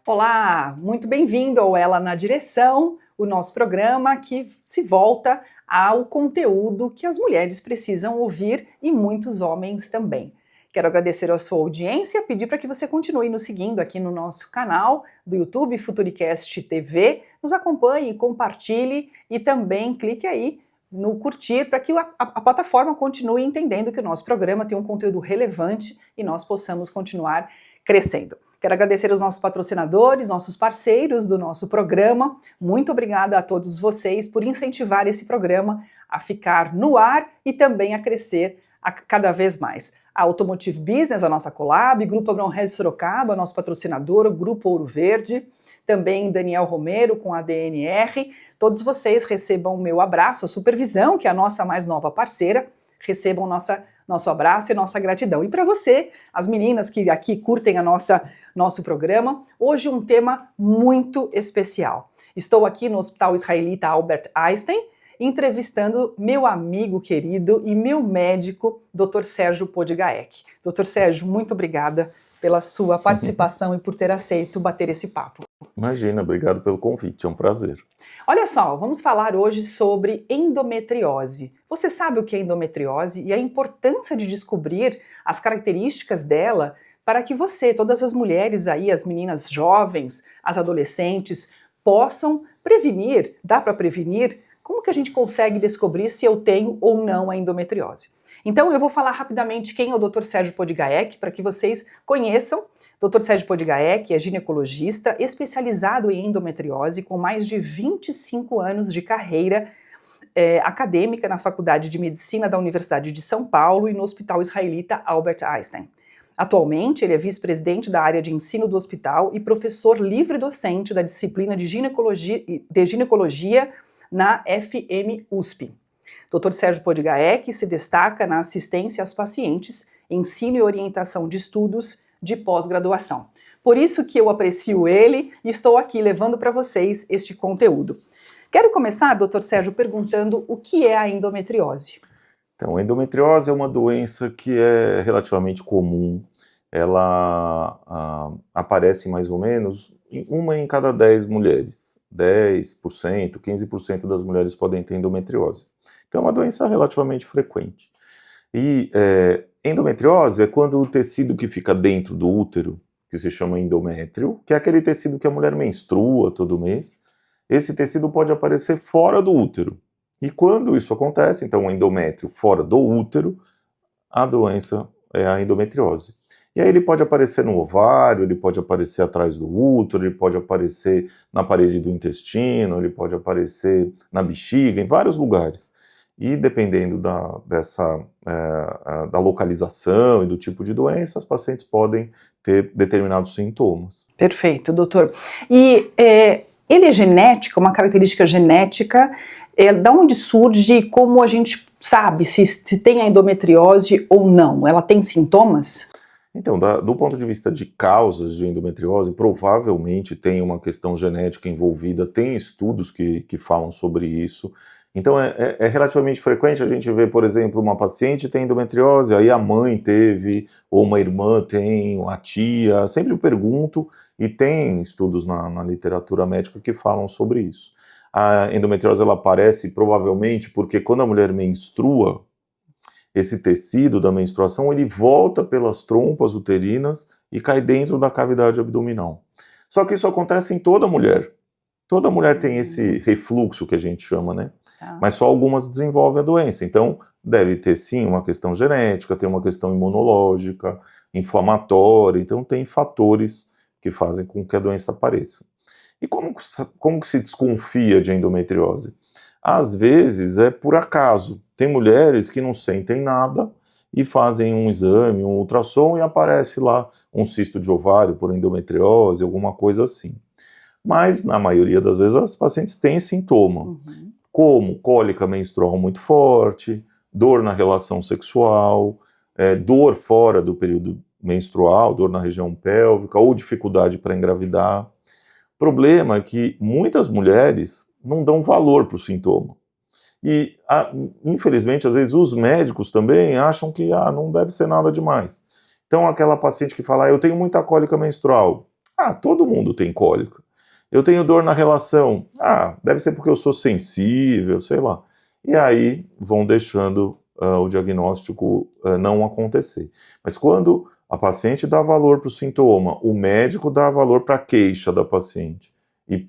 Olá, muito bem-vindo ao Ela na Direção, o nosso programa que se volta ao conteúdo que as mulheres precisam ouvir e muitos homens também. Quero agradecer a sua audiência e pedir para que você continue nos seguindo aqui no nosso canal do YouTube, Futuricast TV, nos acompanhe, compartilhe e também clique aí no curtir para que a plataforma continue entendendo que o nosso programa tem um conteúdo relevante e nós possamos continuar crescendo. Quero agradecer aos nossos patrocinadores, nossos parceiros do nosso programa. Muito obrigada a todos vocês por incentivar esse programa a ficar no ar e também a crescer cada vez mais. A Automotive Business, a nossa collab, Grupo Abrão Reis Sorocaba, nosso patrocinador, o Grupo Ouro Verde, também Daniel Romero com a DNR. Todos vocês recebam o meu abraço, a Supervisão, que é a nossa mais nova parceira, recebam nosso abraço e nossa gratidão. E para você, as meninas que aqui curtem nosso programa, hoje um tema muito especial. Estou aqui no Hospital Israelita Albert Einstein, entrevistando meu amigo querido e meu médico, Dr. Sérgio Podgaek. Dr. Sérgio, muito obrigada pela sua participação e por ter aceito bater esse papo. Imagina, obrigado pelo convite, é um prazer. Olha só, vamos falar hoje sobre endometriose. Você sabe o que é endometriose e a importância de descobrir as características dela para que você, todas as mulheres aí, as meninas jovens, as adolescentes, possam prevenir, dá para prevenir? Como que a gente consegue descobrir se eu tenho ou não a endometriose? Então eu vou falar rapidamente quem é o Dr. Sérgio Podgaek, para que vocês conheçam. Dr. Sérgio Podgaek é ginecologista especializado em endometriose, com mais de 25 anos de carreira acadêmica na Faculdade de Medicina da Universidade de São Paulo e no Hospital Israelita Albert Einstein. Atualmente, ele é vice-presidente da área de ensino do hospital e professor livre-docente da disciplina de ginecologia na FM USP. Dr. Sérgio Podgaek se destaca na assistência aos pacientes, ensino e orientação de estudos de pós-graduação. Por isso que eu aprecio ele e estou aqui levando para vocês este conteúdo. Quero começar, Dr. Sérgio, perguntando o que é a endometriose. Então, a endometriose é uma doença que é relativamente comum. Ela aparece mais ou menos em uma em cada 10 mulheres. 10%, 15% das mulheres podem ter endometriose. Então, é uma doença relativamente frequente. E endometriose é quando o tecido que fica dentro do útero, que se chama endométrio, que é aquele tecido que a mulher menstrua todo mês, esse tecido pode aparecer fora do útero. E quando isso acontece, então o endométrio fora do útero, a doença é a endometriose. E aí ele pode aparecer no ovário, ele pode aparecer atrás do útero, ele pode aparecer na parede do intestino, ele pode aparecer na bexiga, em vários lugares. E dependendo da localização e do tipo de doença, os pacientes podem ter determinados sintomas. Perfeito, doutor. E ele é genético, uma característica genética, da onde surge, como a gente sabe se tem a endometriose ou não? Ela tem sintomas? Então, do ponto de vista de causas de endometriose, provavelmente tem uma questão genética envolvida, tem estudos que falam sobre isso. Então é relativamente frequente a gente ver, por exemplo, uma paciente tem endometriose, aí a mãe teve, ou uma irmã tem, a tia, sempre eu pergunto, e tem estudos na literatura médica que falam sobre isso. A endometriose ela aparece provavelmente porque quando a mulher menstrua, esse tecido da menstruação ele volta pelas trompas uterinas e cai dentro da cavidade abdominal. Só que isso acontece em toda mulher. Toda mulher tem esse refluxo que a gente chama, né? Mas só algumas desenvolvem a doença. Então, deve ter sim uma questão genética, tem uma questão imunológica, inflamatória. Então, tem fatores que fazem com que a doença apareça. E como que se desconfia de endometriose? Às vezes é por acaso. Tem mulheres que não sentem nada e fazem um exame, um ultrassom e aparece lá um cisto de ovário por endometriose, alguma coisa assim. Mas, na maioria das vezes, as pacientes têm sintoma, como cólica menstrual muito forte, dor na relação sexual, dor fora do período menstrual, dor na região pélvica, ou dificuldade para engravidar. O problema é que muitas mulheres não dão valor para o sintoma. E, infelizmente, às vezes, os médicos também acham que não deve ser nada demais. Então, aquela paciente que fala, eu tenho muita cólica menstrual. Ah, todo mundo tem cólica. Eu tenho dor na relação. Ah, deve ser porque eu sou sensível, sei lá. E aí vão deixando o diagnóstico não acontecer. Mas quando a paciente dá valor para o sintoma, o médico dá valor para a queixa da paciente e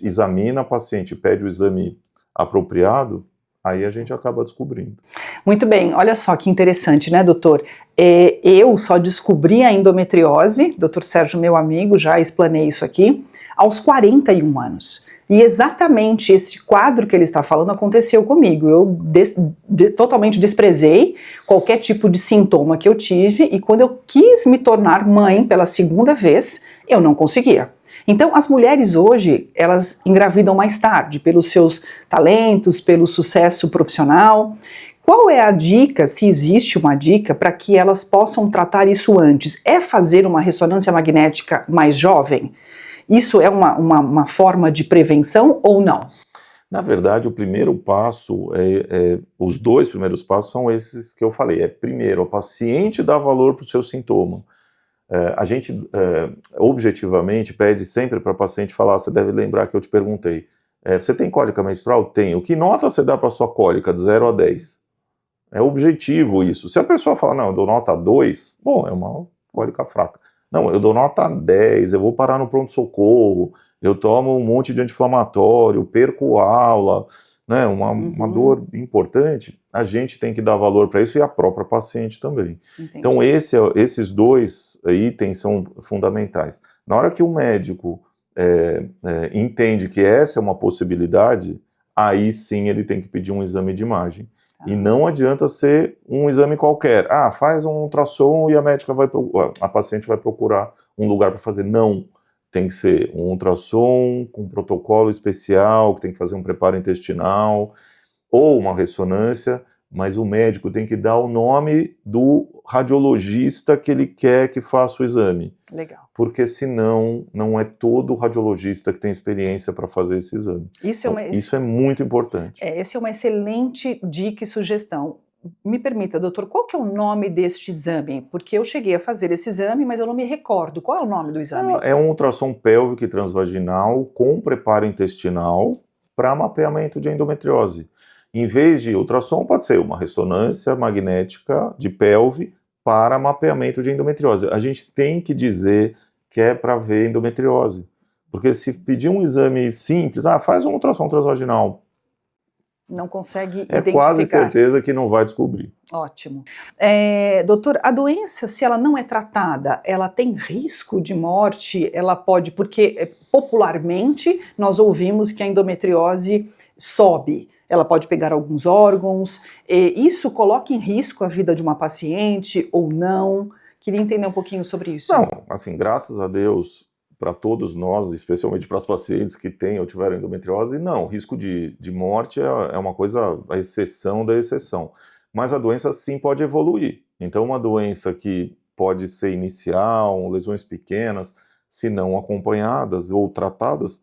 examina a paciente, pede o exame apropriado, aí a gente acaba descobrindo. Muito bem, olha só que interessante, né, doutor? Eu só descobri a endometriose, doutor Sérgio, meu amigo, já explanei isso aqui, aos 41 anos. E exatamente esse quadro que ele está falando aconteceu comigo. Eu totalmente desprezei qualquer tipo de sintoma que eu tive, e quando eu quis me tornar mãe pela segunda vez, eu não conseguia. Então, as mulheres hoje, elas engravidam mais tarde, pelos seus talentos, pelo sucesso profissional. Qual é a dica, se existe uma dica, para que elas possam tratar isso antes? É fazer uma ressonância magnética mais jovem? Isso é uma forma de prevenção ou não? Na verdade, o primeiro passo, os dois primeiros passos são esses que eu falei. Primeiro, a paciente dá valor para o seu sintoma. A gente, objetivamente, pede sempre para a paciente falar, você deve lembrar que eu te perguntei, você tem cólica menstrual? Tenho. Que nota você dá para a sua cólica, de 0 a 10? É objetivo isso. Se a pessoa fala, não, eu dou nota 2, bom, é uma cólica fraca. Não, eu dou nota 10, eu vou parar no pronto-socorro, eu tomo um monte de anti-inflamatório, perco aula, né, uma dor importante, a gente tem que dar valor para isso e a própria paciente também. Entendi. Então esses dois itens são fundamentais. Na hora que o médico entende que essa é uma possibilidade, aí sim ele tem que pedir um exame de imagem. E não adianta ser um exame qualquer. Ah, faz um ultrassom e a paciente vai procurar um lugar para fazer. Não. Tem que ser um ultrassom com um protocolo especial, que tem que fazer um preparo intestinal, ou uma ressonância, mas o médico tem que dar o nome do radiologista que ele quer que faça o exame. Legal. Porque senão não é todo radiologista que tem experiência para fazer esse exame. Isso é muito importante. Essa é uma excelente dica e sugestão. Me permita, doutor, qual que é o nome deste exame? Porque eu cheguei a fazer esse exame, mas eu não me recordo. Qual é o nome do exame? É um ultrassom pélvico e transvaginal com preparo intestinal para mapeamento de endometriose. Em vez de ultrassom, pode ser uma ressonância magnética de pelve para mapeamento de endometriose. A gente tem que dizer que é para ver endometriose. Porque se pedir um exame simples, faz um ultrassom transvaginal, não consegue identificar. É quase certeza que não vai descobrir. Ótimo. Doutor, a doença, se ela não é tratada, ela tem risco de morte? Ela pode, porque popularmente nós ouvimos que a endometriose sobe. Ela pode pegar alguns órgãos. Isso coloca em risco a vida de uma paciente ou não? Queria entender um pouquinho sobre isso. Não, assim, graças a Deus, para todos nós, especialmente para as pacientes que têm ou tiveram endometriose, não, risco de morte é uma coisa, a exceção da exceção. Mas a doença sim pode evoluir. Então, uma doença que pode ser inicial, lesões pequenas, se não acompanhadas ou tratadas,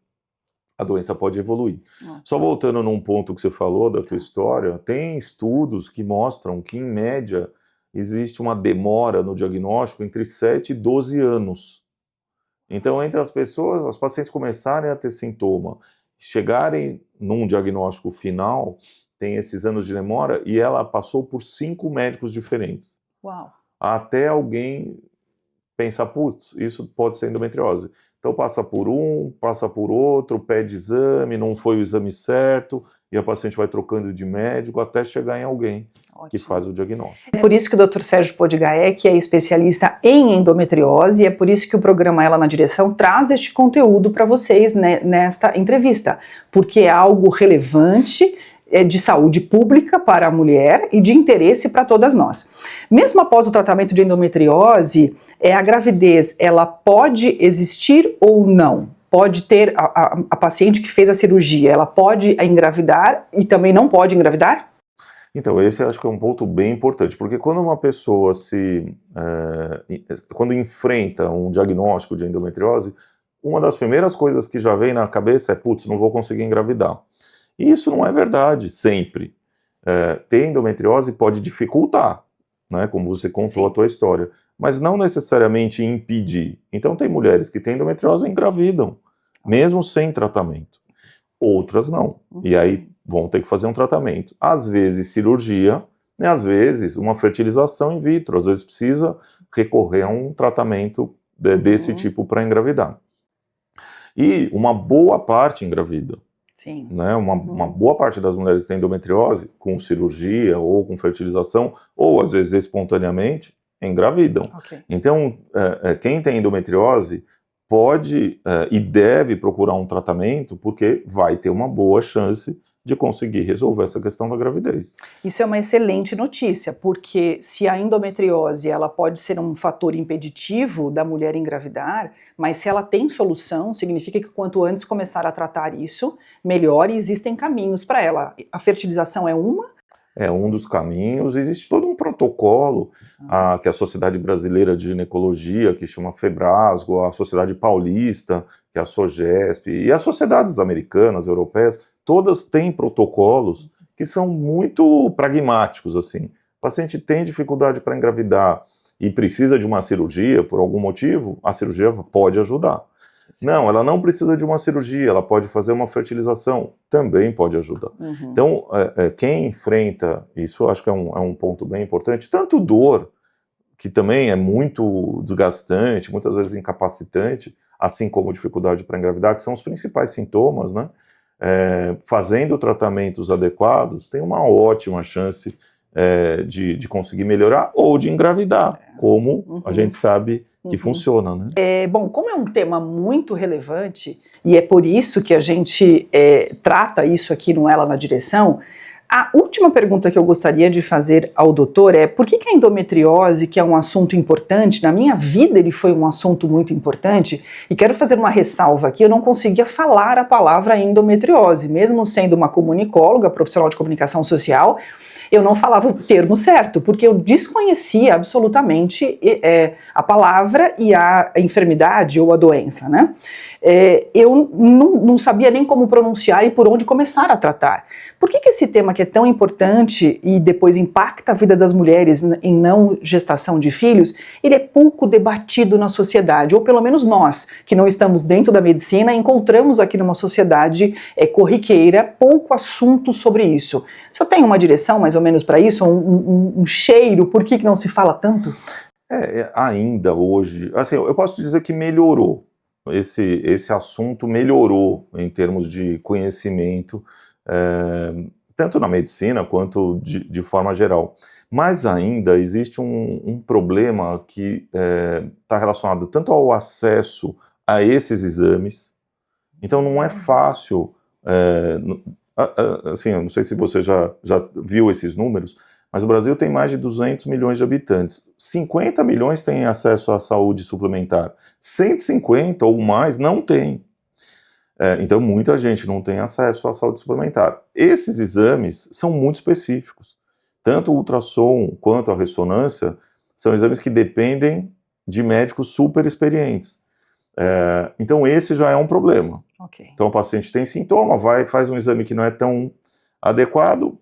a doença pode evoluir. Só voltando num ponto que você falou da tua história, tem estudos que mostram que, em média, existe uma demora no diagnóstico entre 7 e 12 anos. Então, entre as pessoas, as pacientes começarem a ter sintoma, chegarem num diagnóstico final, tem esses anos de demora, e ela passou por 5 médicos diferentes. Uau. Até alguém pensar, putz, isso pode ser endometriose. Então passa por um, passa por outro, pede exame, não foi o exame certo, e a paciente vai trocando de médico até chegar em alguém que faz o diagnóstico. É por isso que o Dr. Sérgio Podigaec é especialista em endometriose, e é por isso que o programa Ela na Direção traz este conteúdo para vocês, né, nesta entrevista, porque é algo relevante, de saúde pública para a mulher e de interesse para todas nós. Mesmo após o tratamento de endometriose, a gravidez, ela pode existir ou não? Pode ter, a paciente que fez a cirurgia, ela pode engravidar e também não pode engravidar? Então, esse eu acho que é um ponto bem importante, porque quando uma pessoa quando enfrenta um diagnóstico de endometriose, uma das primeiras coisas que já vem na cabeça é, putz, não vou conseguir engravidar. E isso não é verdade, sempre. Ter endometriose pode dificultar, né, como você contou a tua história, mas não necessariamente impedir. Então tem mulheres que têm endometriose e engravidam, mesmo sem tratamento. Outras não, e aí vão ter que fazer um tratamento. Às vezes cirurgia, e às vezes uma fertilização in vitro, às vezes precisa recorrer a um tratamento desse tipo para engravidar. E uma boa parte engravida. Sim. Né? Uma boa parte das mulheres que têm endometriose, com cirurgia ou com fertilização, ou às vezes espontaneamente, engravidam. Okay. Então, quem tem endometriose pode e deve procurar um tratamento, porque vai ter uma boa chance de conseguir resolver essa questão da gravidez. Isso é uma excelente notícia, porque se a endometriose ela pode ser um fator impeditivo da mulher engravidar, mas se ela tem solução, significa que quanto antes começar a tratar isso, melhor, e existem caminhos para ela. A fertilização é uma? É um dos caminhos, existe todo um protocolo que a Sociedade Brasileira de Ginecologia, que chama FEBRASGO, a Sociedade Paulista, que é a SOGESP, e as sociedades americanas, europeias, todas têm protocolos que são muito pragmáticos, assim. O paciente tem dificuldade para engravidar e precisa de uma cirurgia por algum motivo, a cirurgia pode ajudar. Não, ela não precisa de uma cirurgia, ela pode fazer uma fertilização, também pode ajudar. Então, quem enfrenta, isso eu acho que é um ponto bem importante, tanto dor, que também é muito desgastante, muitas vezes incapacitante, assim como dificuldade para engravidar, que são os principais sintomas, né? Fazendo tratamentos adequados, tem uma ótima chance de conseguir melhorar ou de engravidar, como a gente sabe que funciona, né? Bom, como é um tema muito relevante, e é por isso que a gente trata isso aqui no Ela na Direção, a última pergunta que eu gostaria de fazer ao doutor é: por que a endometriose, que é um assunto importante, na minha vida ele foi um assunto muito importante, e quero fazer uma ressalva aqui, eu não conseguia falar a palavra endometriose, mesmo sendo uma comunicóloga, profissional de comunicação social, eu não falava o termo certo, porque eu desconhecia absolutamente a palavra e a enfermidade ou a doença, né? Eu não sabia nem como pronunciar e por onde começar a tratar. Por que esse tema que é tão importante e depois impacta a vida das mulheres em não gestação de filhos, ele é pouco debatido na sociedade, ou pelo menos nós, que não estamos dentro da medicina, encontramos aqui numa sociedade corriqueira pouco assunto sobre isso. O senhor tem uma direção mais ou menos para isso, um cheiro, por que não se fala tanto? Ainda hoje, assim, eu posso dizer que melhorou, esse assunto melhorou em termos de conhecimento, tanto na medicina quanto de forma geral. Mas ainda existe um problema que está relacionado tanto ao acesso a esses exames, então não é fácil, assim, eu não sei se você já viu esses números, mas o Brasil tem mais de 200 milhões de habitantes. 50 milhões têm acesso à saúde suplementar. 150 ou mais não têm. Então, muita gente não tem acesso à saúde suplementar. Esses exames são muito específicos. Tanto o ultrassom quanto a ressonância são exames que dependem de médicos super experientes. Então, esse já é um problema. Okay. Então, o paciente tem sintoma, faz um exame que não é tão adequado,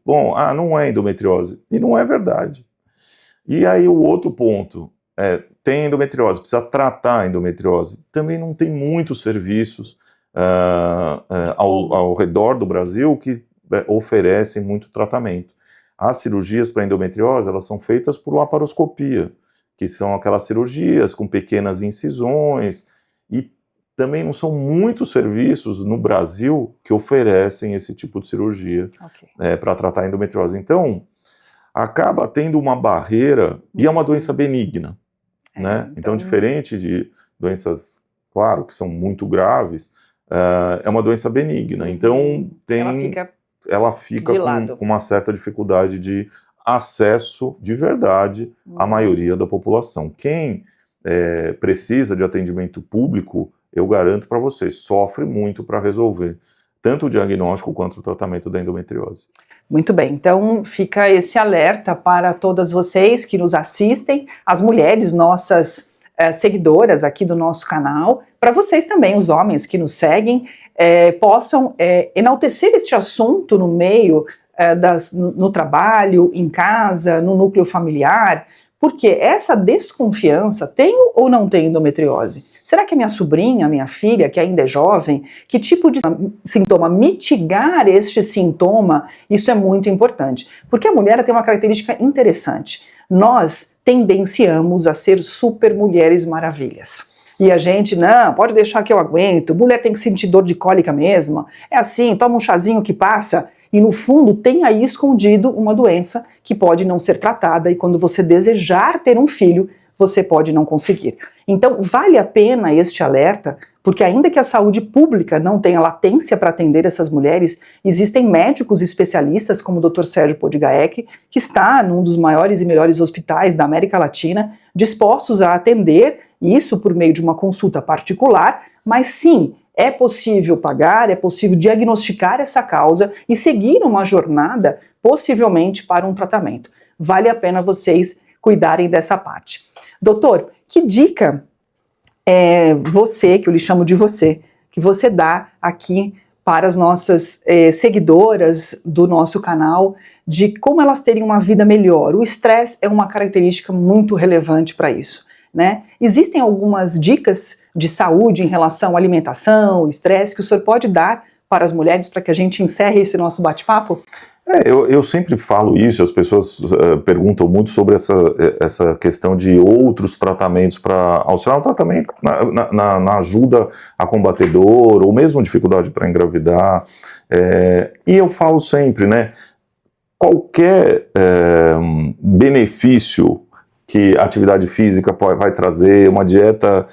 não é endometriose. E não é verdade. E aí, o outro ponto, tem endometriose, precisa tratar a endometriose. Também não tem muitos serviços ao redor do Brasil que oferecem muito tratamento. As cirurgias para endometriose, elas são feitas por laparoscopia, que são aquelas cirurgias com pequenas incisões, e também não são muitos serviços no Brasil que oferecem esse tipo de cirurgia para tratar a endometriose. Então, acaba tendo uma barreira, e é uma doença benigna, né? Então, diferente de doenças, claro, que são muito graves, é uma doença benigna, então ela fica com uma certa dificuldade de acesso de verdade à maioria da população. Quem precisa de atendimento público, eu garanto para vocês, sofre muito para resolver tanto o diagnóstico quanto o tratamento da endometriose. Muito bem, então fica esse alerta para todas vocês que nos assistem, as mulheres, nossas seguidoras aqui do nosso canal, para vocês também, os homens que nos seguem, possam enaltecer este assunto no meio no trabalho, em casa, no núcleo familiar? Porque essa desconfiança, tenho ou não tenho endometriose? Será que a minha sobrinha, minha filha, que ainda é jovem, que tipo de sintoma? Mitigar este sintoma, isso é muito importante. Porque a mulher tem uma característica interessante. Nós tendenciamos a ser super mulheres maravilhas. E a gente, não, pode deixar que eu aguento, mulher tem que sentir dor de cólica mesmo, é assim, toma um chazinho que passa, e no fundo tem aí escondido uma doença que pode não ser tratada, e quando você desejar ter um filho, você pode não conseguir. Então, vale a pena este alerta, porque ainda que a saúde pública não tenha latência para atender essas mulheres, existem médicos especialistas, como o Dr. Sérgio Podgaek, que está num dos maiores e melhores hospitais da América Latina, dispostos a atender isso por meio de uma consulta particular, mas sim, é possível pagar, é possível diagnosticar essa causa e seguir uma jornada, possivelmente para um tratamento. Vale a pena vocês cuidarem dessa parte. Doutor, que dica você, que eu lhe chamo de você, que você dá aqui para as nossas seguidoras do nosso canal, de como elas terem uma vida melhor? O estresse é uma característica muito relevante para isso, né? Existem algumas dicas de saúde em relação à alimentação, estresse, que o senhor pode dar para as mulheres para que a gente encerre esse nosso bate-papo? Eu sempre falo isso, as pessoas perguntam muito sobre essa questão de outros tratamentos para auxiliar no tratamento, na ajuda a combater dor, ou mesmo dificuldade para engravidar. E eu falo sempre, né, qualquer benefício que a atividade física vai trazer, uma dieta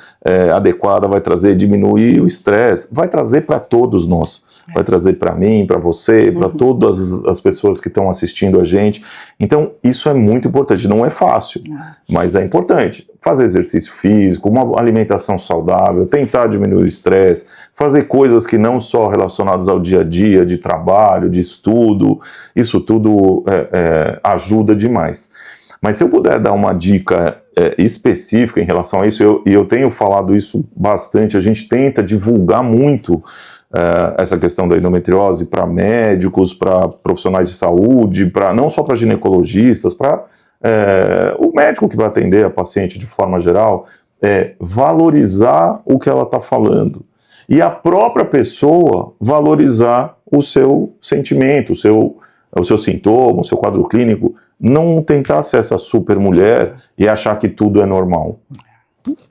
adequada vai trazer, diminuir o estresse, vai trazer para todos nós. Vai trazer para mim, para você, para todas as pessoas que estão assistindo a gente. Então, isso é muito importante. Não é fácil, mas é importante. Fazer exercício físico, uma alimentação saudável, tentar diminuir o estresse, fazer coisas que não só relacionadas ao dia a dia, de trabalho, de estudo, isso tudo ajuda demais. Mas se eu puder dar uma dica específica em relação a isso, eu tenho falado isso bastante, a gente tenta divulgar muito essa questão da endometriose para médicos, para profissionais de saúde, não só para ginecologistas, para o médico que vai atender a paciente de forma geral, valorizar o que ela está falando. E a própria pessoa valorizar o seu sentimento, o seu sintoma, o seu quadro clínico, não tentar ser essa super mulher e achar que tudo é normal.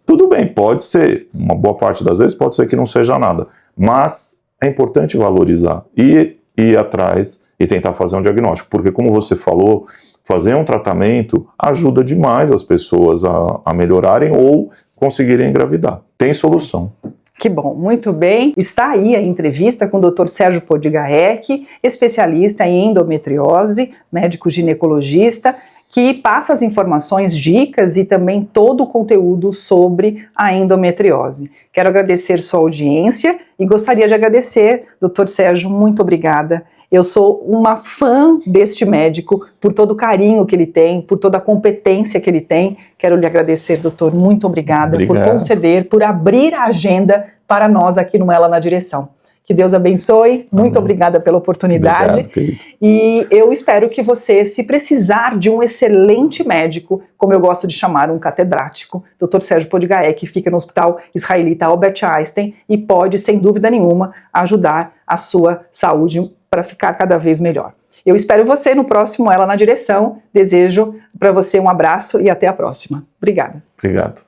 Tudo bem, pode ser, uma boa parte das vezes pode ser que não seja nada, mas é importante valorizar e ir atrás e tentar fazer um diagnóstico, porque como você falou, fazer um tratamento ajuda demais as pessoas a melhorarem ou conseguirem engravidar. Tem solução. Que bom, muito bem. Está aí a entrevista com o Dr. Sérgio Podgaek, especialista em endometriose, médico ginecologista, que passa as informações, dicas e também todo o conteúdo sobre a endometriose. Quero agradecer sua audiência e gostaria de agradecer, Dr. Sérgio, muito obrigada. Eu sou uma fã deste médico, por todo o carinho que ele tem, por toda a competência que ele tem. Quero lhe agradecer, doutor, muito obrigada por conceder, por abrir a agenda para nós aqui no Ela na Direção. Que Deus abençoe, muito obrigada pela oportunidade. Obrigado, e eu espero que você, se precisar de um excelente médico, como eu gosto de chamar, um catedrático, Dr. Sérgio Podgaek, que fica no Hospital Israelita Albert Einstein e pode, sem dúvida nenhuma, ajudar a sua saúde para ficar cada vez melhor. Eu espero você no próximo Ela na Direção. Desejo para você um abraço e até a próxima. Obrigada. Obrigado.